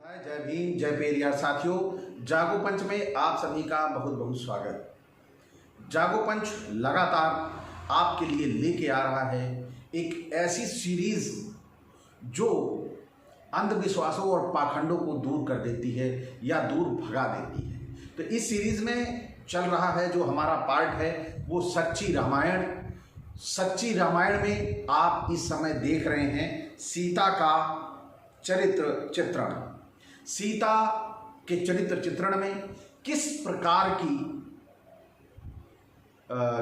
जय भीम, जय पेरियार। साथियों, जागो पंच में आप सभी का बहुत बहुत स्वागत। जागो पंच लगातार आपके लिए लेके आ रहा है एक ऐसी सीरीज जो अंधविश्वासों और पाखंडों को दूर कर देती है या दूर भगा देती है। तो इस सीरीज में चल रहा है जो हमारा पार्ट है वो सच्ची रामायण। सच्ची रामायण में आप इस समय देख रहे हैं सीता का चरित्र चित्रण। सीता के चरित्र चित्रण में किस प्रकार की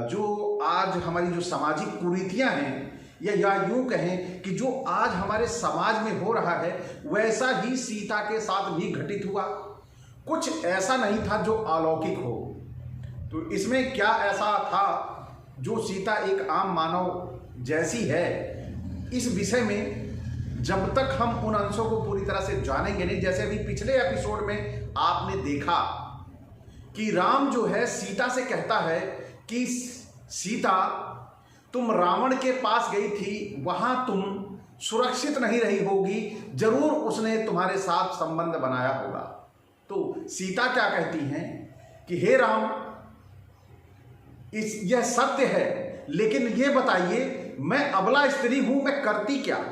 जो आज हमारी जो सामाजिक कुरीतियां हैं या यूं कहें कि जो आज हमारे समाज में हो रहा है वैसा ही सीता के साथ भी घटित हुआ। कुछ ऐसा नहीं था जो अलौकिक हो। तो इसमें क्या ऐसा था जो सीता एक आम मानव जैसी है, इस विषय में जब तक हम उन अंशों को पूरी तरह से जानेंगे नहीं। जैसे अभी पिछले एपिसोड में आपने देखा कि राम जो है सीता से कहता है कि सीता, तुम रावण के पास गई थी, वहां तुम सुरक्षित नहीं रही होगी, जरूर उसने तुम्हारे साथ संबंध बनाया होगा। तो सीता क्या कहती हैं कि हे राम, यह सत्य है, लेकिन यह बताइए मैं अबला स्त्री हूं, मैं करती क्या।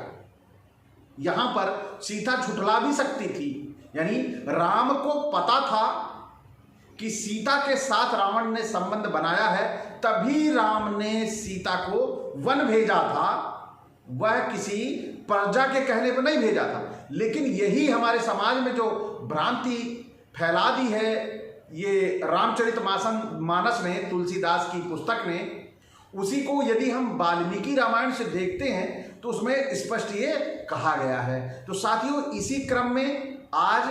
यहां पर सीता झुठला भी सकती थी, यानी राम को पता था कि सीता के साथ रावण ने संबंध बनाया है, तभी राम ने सीता को वन भेजा था। वह किसी प्रजा के कहने पर नहीं भेजा था। लेकिन यही हमारे समाज में जो भ्रांति फैला दी है ये रामचरितमानस ने, तुलसीदास की पुस्तक ने, उसी को यदि हम वाल्मीकि रामायण से देखते हैं तो उसमें स्पष्ट ये कहा गया है। तो साथियों, इसी क्रम में आज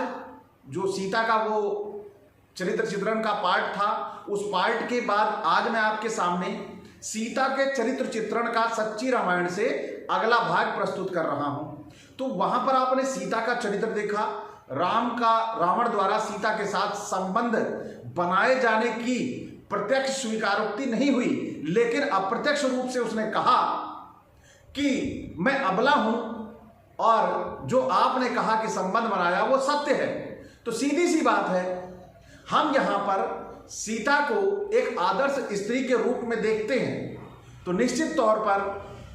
जो सीता का वो चरित्र चित्रण का पार्ट था, उस पार्ट के बाद आज मैं आपके सामने सीता के चरित्र चित्रण का सच्ची रामायण से अगला भाग प्रस्तुत कर रहा हूं। तो वहां पर आपने सीता का चरित्र देखा, रावण द्वारा सीता के साथ संबंध बनाए जाने की प्रत्यक्ष स्वीकारोक्ति नहीं हुई, लेकिन अप्रत्यक्ष रूप से उसने कहा कि मैं अबला हूं और जो आपने कहा कि संबंध बनाया वो सत्य है। तो सीधी सी बात है, हम यहां पर सीता को एक आदर्श स्त्री के रूप में देखते हैं तो निश्चित तौर पर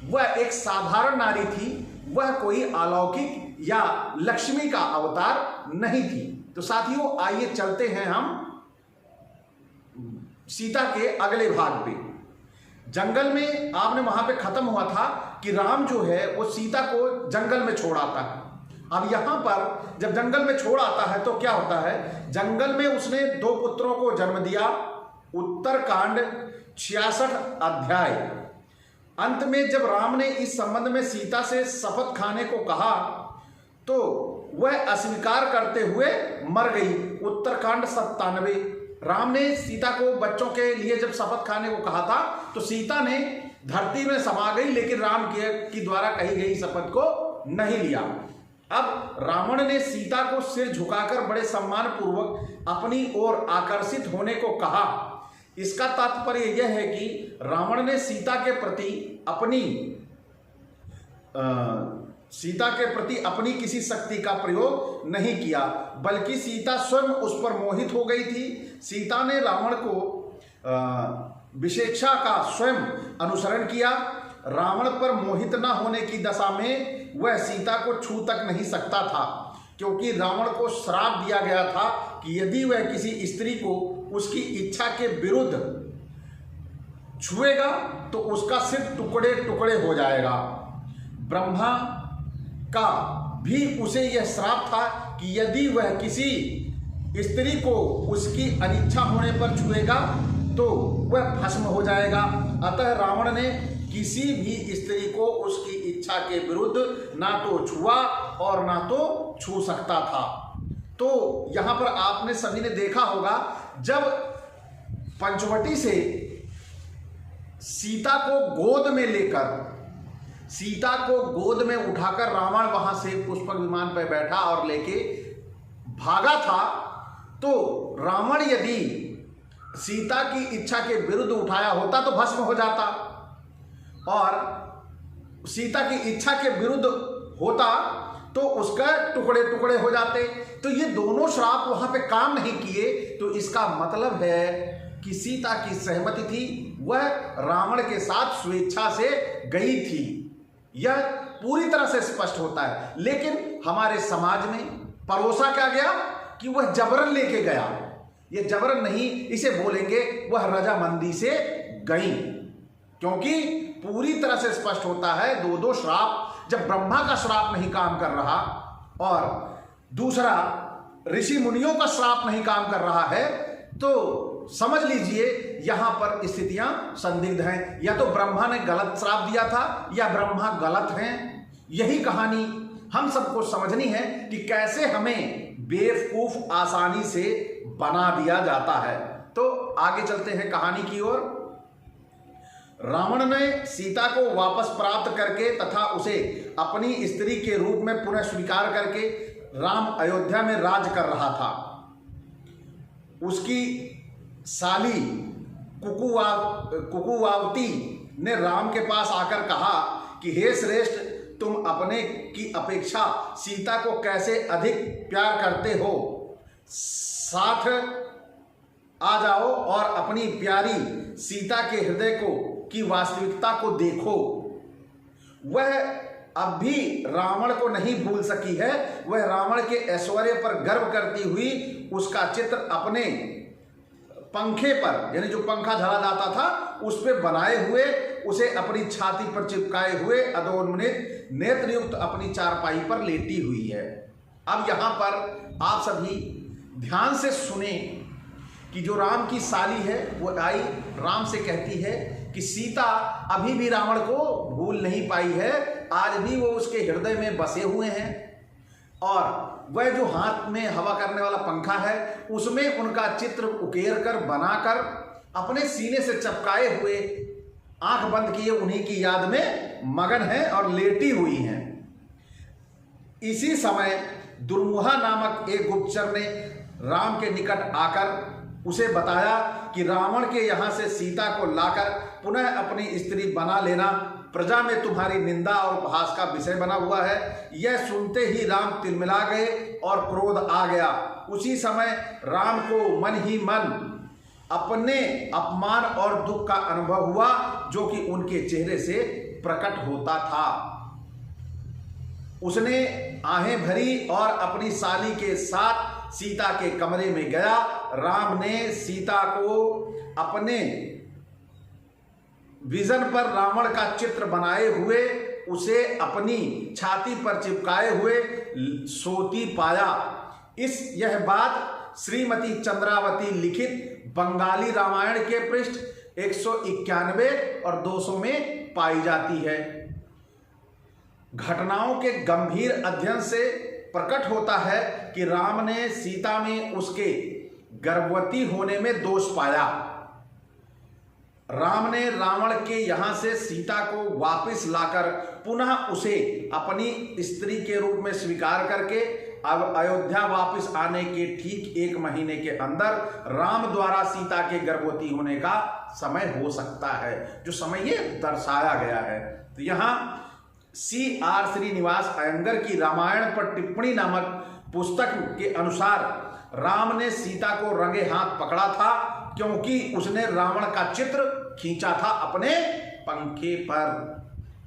वह एक साधारण नारी थी, वह कोई अलौकिक या लक्ष्मी का अवतार नहीं थी। तो साथियों, आइए चलते हैं हम सीता के अगले भाग पे। जंगल में आपने वहां पे खत्म हुआ था कि राम जो है वो सीता को जंगल में छोड़ आता है। अब यहां पर जब जंगल में छोड़ आता है तो क्या होता है, जंगल में उसने 2 पुत्रों को जन्म दिया। उत्तरकांड 66 अध्याय। अंत में जब राम ने इस संबंध में सीता से शपथ खाने को कहा तो वह अस्वीकार करते हुए मर गई। उत्तरकांड 97। राम ने सीता को बच्चों के लिए जब शपथ खाने को कहा था तो सीता ने धरती में समा गई, लेकिन राम की द्वारा कही गई शपथ को नहीं लिया। अब रावण ने सीता को सिर झुकाकर बड़े सम्मान पूर्वक अपनी ओर आकर्षित होने को कहा। इसका तात्पर्य यह है कि रावण ने सीता के प्रति अपनी किसी शक्ति का प्रयोग नहीं किया, बल्कि सीता स्वयं उस पर मोहित हो गई थी। सीता ने रावण को विशेषा का स्वयं अनुसरण किया। रावण पर मोहित न होने की दशा में वह सीता को छू तक नहीं सकता था, क्योंकि रावण को श्राप दिया गया था कि यदि वह किसी स्त्री को उसकी इच्छा के विरुद्ध छुएगा तो उसका सिर टुकड़े टुकड़े हो जाएगा। ब्रह्मा का भी उसे यह श्राप था कि यदि वह किसी स्त्री को उसकी अनिच्छा होने पर छुएगा तो वह भस्म हो जाएगा। अतः रावण ने किसी भी स्त्री को उसकी इच्छा के विरुद्ध ना तो छुआ और ना तो छू सकता था। तो यहां पर आपने सभी ने देखा होगा, जब पंचवटी से सीता को गोद में लेकर, सीता को गोद में उठाकर रावण वहां से पुष्पक विमान पर बैठा और लेके भागा था, तो रावण यदि सीता की इच्छा के विरुद्ध उठाया होता तो भस्म हो जाता, और सीता की इच्छा के विरुद्ध होता तो उसका टुकड़े टुकड़े हो जाते। तो ये दोनों श्राप वहां पे काम नहीं किए, तो इसका मतलब है कि सीता की सहमति थी, वह रावण के साथ स्वेच्छा से गई थी। यह पूरी तरह से स्पष्ट होता है। लेकिन हमारे समाज में परोसा क्या गया कि वह जबरन लेके गया। यह जबरन नहीं, इसे बोलेंगे वह रजामंदी से गई, क्योंकि पूरी तरह से स्पष्ट होता है दो दो श्राप। जब ब्रह्मा का श्राप नहीं काम कर रहा और दूसरा ऋषि मुनियों का श्राप नहीं काम कर रहा है, तो समझ लीजिए यहां पर स्थितियां संदिग्ध हैं। या तो ब्रह्मा ने गलत श्राप दिया था या ब्रह्मा गलत हैं। यही कहानी हम सबको समझनी है कि कैसे हमें बेवकूफ आसानी से बना दिया जाता है। तो आगे चलते हैं कहानी की ओर। रावण ने सीता को वापस प्राप्त करके तथा उसे अपनी स्त्री के रूप में पुनः स्वीकार करके राम अयोध्या में राज कर रहा था। उसकी साली कुकुवावती ने राम के पास आकर कहा कि हे श्रेष्ठ, तुम अपने की अपेक्षा सीता को कैसे अधिक प्यार करते हो, साथ आ जाओ और अपनी प्यारी सीता के हृदय की वास्तविकता को देखो। वह अब भी रावण को नहीं भूल सकी है। वह रावण के ऐश्वर्य पर गर्व करती हुई उसका चित्र अपने पंखे पर, यानी जो पंखा झला जाता था उस पे बनाए हुए, उसे अपनी छाती पर चिपकाए हुए अधोन्नत नेत्रयुक्त अपनी चारपाई पर लेटी हुई है। अब यहां पर आप सभी ध्यान से सुने कि जो राम की साली है वो आई राम से कहती है कि सीता अभी भी रावण को भूल नहीं पाई है, आज भी वो उसके हृदय में बसे हुए हैं और वह जो हाथ में हवा करने वाला पंखा है उसमें उनका चित्र उकेर कर बनाकर अपने सीने से चिपकाए हुए आंख बंद किए उन्हीं की याद में मगन है और लेटी हुई हैं। इसी समय दुर्मुहा नामक एक गुप्तचर ने राम के निकट आकर उसे बताया कि रावण के यहाँ से सीता को लाकर पुनः अपनी स्त्री बना लेना प्रजा में तुम्हारी निंदा और उपहास का विषय बना हुआ है। यह सुनते ही राम तिलमिला गए और क्रोध आ गया। उसी समय राम को मन ही मन अपने अपमान और दुख का अनुभव हुआ जो कि उनके चेहरे से प्रकट होता था। उसने आहें भरी और अपनी साली के साथ सीता के कमरे में गया। राम ने सीता को अपने विजन पर रावण का चित्र बनाए हुए उसे अपनी छाती पर चिपकाए हुए सोती पाया। यह बात श्रीमती चंद्रावती लिखित बंगाली रामायण के पृष्ठ 191 और 200 में पाई जाती है। घटनाओं के गंभीर अध्ययन से प्रकट होता है कि राम ने सीता में उसके गर्भवती होने में दोष पाया। राम ने रावण के यहां से सीता को वापस लाकर पुनः उसे अपनी स्त्री के रूप में स्वीकार करके अब अयोध्या वापस आने के ठीक 1 महीने के अंदर राम द्वारा सीता के गर्भवती होने का समय हो सकता है, जो समय ये दर्शाया गया है। तो यहां C.R. श्रीनिवास अयंगर की रामायण पर टिप्पणी नामक पुस्तक के अनुसार राम ने सीता को रंगे हाथ पकड़ा था क्योंकि उसने रावण का चित्र खींचा था अपने पंखे पर।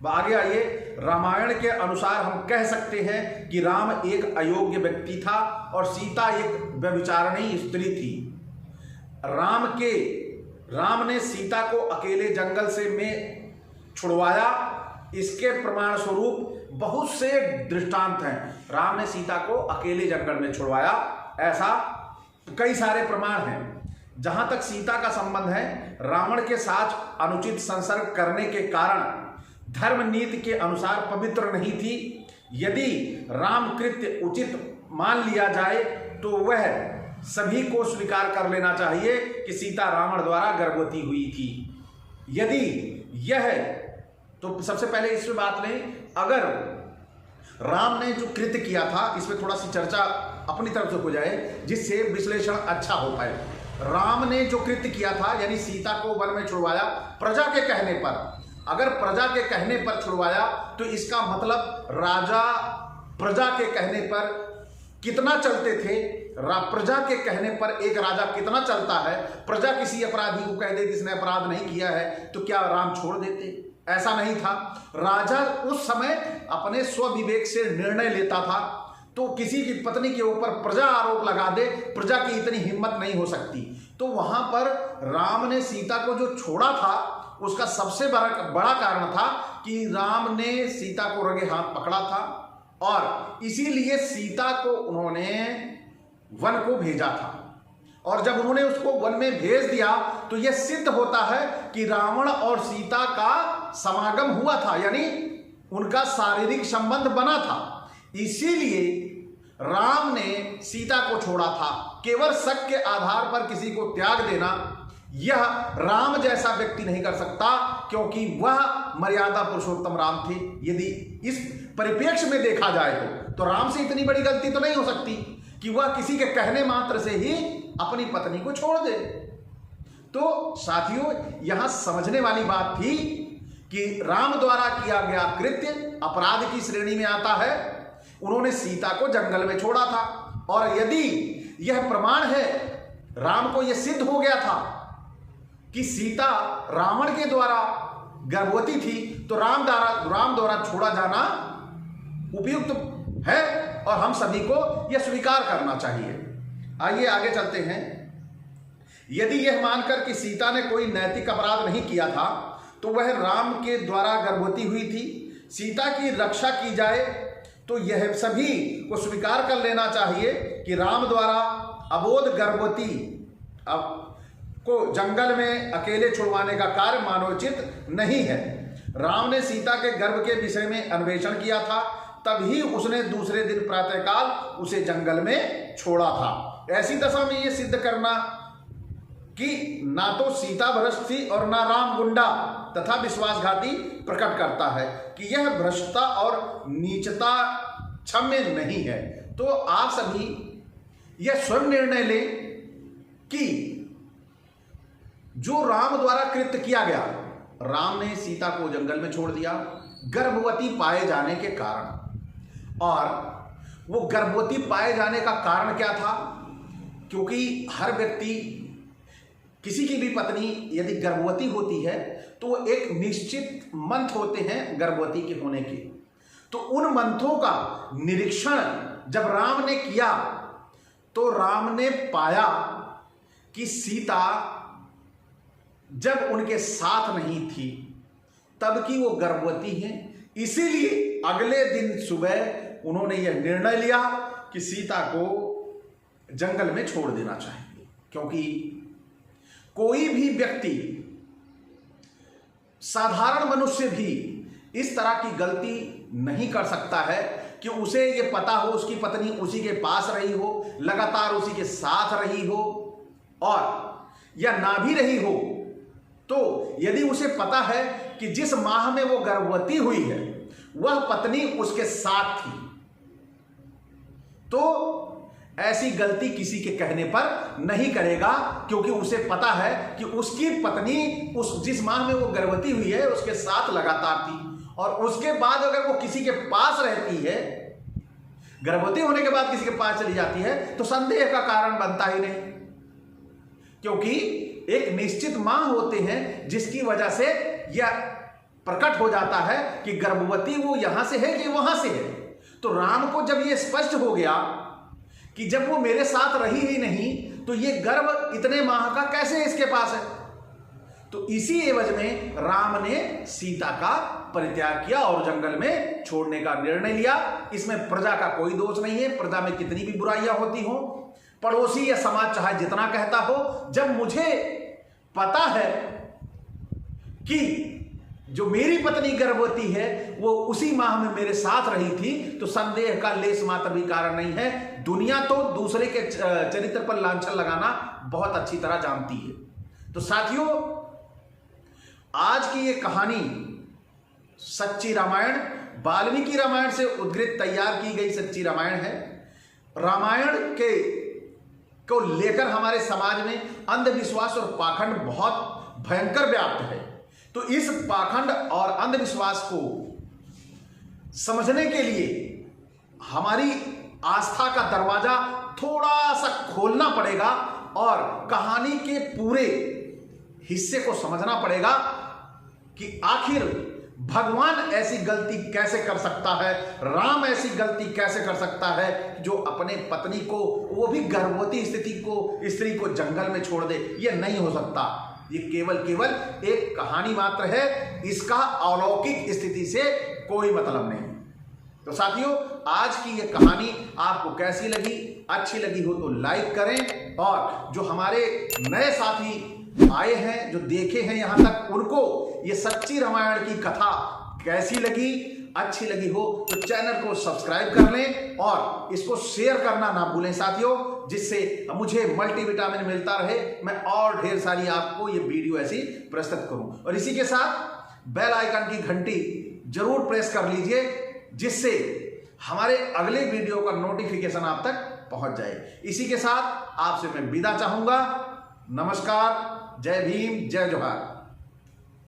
आगे आइए, रामायण के अनुसार हम कह सकते हैं कि राम एक अयोग्य व्यक्ति था और सीता एक व्यभिचारिणी स्त्री थी। राम ने सीता को अकेले जंगल से में छुड़वाया। इसके प्रमाण स्वरूप बहुत से दृष्टांत हैं। राम ने सीता को अकेले जंगल में छुड़वाया, ऐसा कई सारे प्रमाण हैं। जहां तक सीता का संबंध है, रावण के साथ अनुचित संसर्ग करने के कारण धर्म नीति के अनुसार पवित्र नहीं थी। यदि राम कृत्य उचित मान लिया जाए तो वह सभी को स्वीकार कर लेना चाहिए कि सीता रावण द्वारा गर्भवती हुई थी। यदि यह तो सबसे पहले इसमें बात लें, अगर राम ने जो कृत्य किया था इसमें थोड़ा सी चर्चा अपनी तरफ से हो जाए जिससे विश्लेषण अच्छा हो पाए। राम ने जो कृत्य किया था यानी सीता को वन में छुड़वाया प्रजा के कहने पर। अगर प्रजा के कहने पर छुड़वाया तो इसका मतलब राजा प्रजा के कहने पर कितना चलते थे, प्रजा के कहने पर एक राजा कितना चलता है। प्रजा किसी अपराधी को कह दे जिसने अपराध नहीं किया है तो क्या राम छोड़ देते? ऐसा नहीं था। राजा उस समय अपने स्वविवेक से निर्णय लेता था। तो किसी की पत्नी के ऊपर प्रजा आरोप लगा दे, प्रजा की इतनी हिम्मत नहीं हो सकती। तो वहां पर राम ने सीता को जो छोड़ा था उसका सबसे बड़ा कारण था कि राम ने सीता को रंगे हाथ पकड़ा था और इसीलिए सीता को उन्होंने वन को भेजा था। और जब उन्होंने उसको वन में भेज दिया तो यह सिद्ध होता है कि रावण और सीता का समागम हुआ था, यानी उनका शारीरिक संबंध बना था। इसीलिए राम ने सीता को छोड़ा था। केवल शक के आधार पर किसी को त्याग देना यह राम जैसा व्यक्ति नहीं कर सकता, क्योंकि वह मर्यादा पुरुषोत्तम राम थे। यदि इस परिप्रेक्ष्य में देखा जाए तो राम से इतनी बड़ी गलती तो नहीं हो सकती कि वह किसी के कहने मात्र से ही अपनी पत्नी को छोड़ दे। तो साथियों, यहां समझने वाली बात थी कि राम द्वारा किया गया कृत्य अपराध की श्रेणी में आता है। उन्होंने सीता को जंगल में छोड़ा था और यदि यह प्रमाण है, राम को यह सिद्ध हो गया था कि सीता रावण के द्वारा गर्भवती थी, तो राम द्वारा छोड़ा जाना उपयुक्त है और हम सभी को यह स्वीकार करना चाहिए। आइए आगे चलते हैं। यदि यह मानकर कि सीता ने कोई नैतिक अपराध नहीं किया था तो वह राम के द्वारा गर्भवती हुई थी, सीता की रक्षा की जाए तो यह सभी को स्वीकार कर लेना चाहिए कि राम द्वारा अबोध गर्भवती को जंगल में अकेले छुड़वाने का कार्य मानवोचित नहीं है। राम ने सीता के गर्भ के विषय में अन्वेषण किया था, तभी उसने दूसरे दिन प्रातःकाल उसे जंगल में छोड़ा था। ऐसी दशा में यह सिद्ध करना कि ना तो सीता भ्रष्ट थी और ना राम गुंडा तथा विश्वासघाती प्रकट करता है कि यह भ्रष्टता और नीचता क्षम्य नहीं है। तो आप सभी यह स्वयं निर्णय लें कि जो राम द्वारा कृत्य किया गया, राम ने सीता को जंगल में छोड़ दिया गर्भवती पाए जाने के कारण। और वो गर्भवती पाए जाने का कारण क्या था? क्योंकि हर व्यक्ति, किसी की भी पत्नी यदि गर्भवती होती है तो एक निश्चित मंथ होते हैं गर्भवती के होने के। तो उन मंथों का निरीक्षण जब राम ने किया तो राम ने पाया कि सीता जब उनके साथ नहीं थी तब की वो गर्भवती है। इसीलिए अगले दिन सुबह उन्होंने यह निर्णय लिया कि सीता को जंगल में छोड़ देना चाहिए, क्योंकि कोई भी व्यक्ति, साधारण मनुष्य भी इस तरह की गलती नहीं कर सकता है कि उसे ये पता हो उसकी पत्नी उसी के पास रही हो, लगातार उसी के साथ रही हो, और या ना भी रही हो तो यदि उसे पता है कि जिस माह में वो गर्भवती हुई है वह पत्नी उसके साथ थी, तो ऐसी गलती किसी के कहने पर नहीं करेगा, क्योंकि उसे पता है कि उसकी पत्नी जिस माह में वो गर्भवती हुई है उसके साथ लगातार थी। और उसके बाद अगर वो किसी के पास रहती है, गर्भवती होने के बाद किसी के पास चली जाती है, तो संदेह का कारण बनता ही नहीं, क्योंकि एक निश्चित माह होते हैं जिसकी वजह से यह प्रकट हो जाता है कि गर्भवती वो यहां से है कि वहां से है। तो राम को जब यह स्पष्ट हो गया कि जब वो मेरे साथ रही ही नहीं तो ये गर्भ इतने माह का कैसे इसके पास है, तो इसी एवज में राम ने सीता का परित्याग किया और जंगल में छोड़ने का निर्णय लिया। इसमें प्रजा का कोई दोष नहीं है। प्रजा में कितनी भी बुराइयां होती हो, पड़ोसी या समाज चाहे जितना कहता हो, जब मुझे पता है कि जो मेरी पत्नी गर्भवती है वो उसी माह में मेरे साथ रही थी, तो संदेह का लेस मात्र भी कारण नहीं है। दुनिया तो दूसरे के चरित्र पर लांछन लगाना बहुत अच्छी तरह जानती है। तो साथियों, आज की ये कहानी सच्ची रामायण, वाल्मीकि रामायण से उद्धृत तैयार की गई सच्ची रामायण है। रामायण को लेकर हमारे समाज में अंधविश्वास और पाखंड बहुत भयंकर व्याप्त है। तो इस पाखंड और अंधविश्वास को समझने के लिए हमारी आस्था का दरवाजा थोड़ा सा खोलना पड़ेगा और कहानी के पूरे हिस्से को समझना पड़ेगा कि आखिर भगवान ऐसी गलती कैसे कर सकता है, राम ऐसी गलती कैसे कर सकता है जो अपने पत्नी को, वो भी गर्भवती स्त्री को जंगल में छोड़ दे। ये नहीं हो सकता। ये केवल एक कहानी मात्र है, इसका अलौकिक स्थिति से कोई मतलब नहीं। तो साथियों, आज की ये कहानी आपको कैसी लगी? अच्छी लगी हो तो लाइक करें, और जो हमारे नए साथी आए हैं, जो देखे हैं यहां तक, उनको ये सच्ची रामायण की कथा कैसी लगी, अच्छी लगी हो तो चैनल को सब्सक्राइब कर लें और इसको शेयर करना ना भूलें साथियों, जिससे मुझे मल्टीविटामिन मिलता रहे, मैं और ढेर सारी आपको ये वीडियो ऐसी प्रस्तुत करूं। और इसी के साथ बेल आइकन की घंटी जरूर प्रेस कर लीजिए, जिससे हमारे अगले वीडियो का नोटिफिकेशन आप तक पहुंच जाए। इसी के साथ आपसे मैं विदा चाहूंगा। नमस्कार, जय भीम, जय जोहार।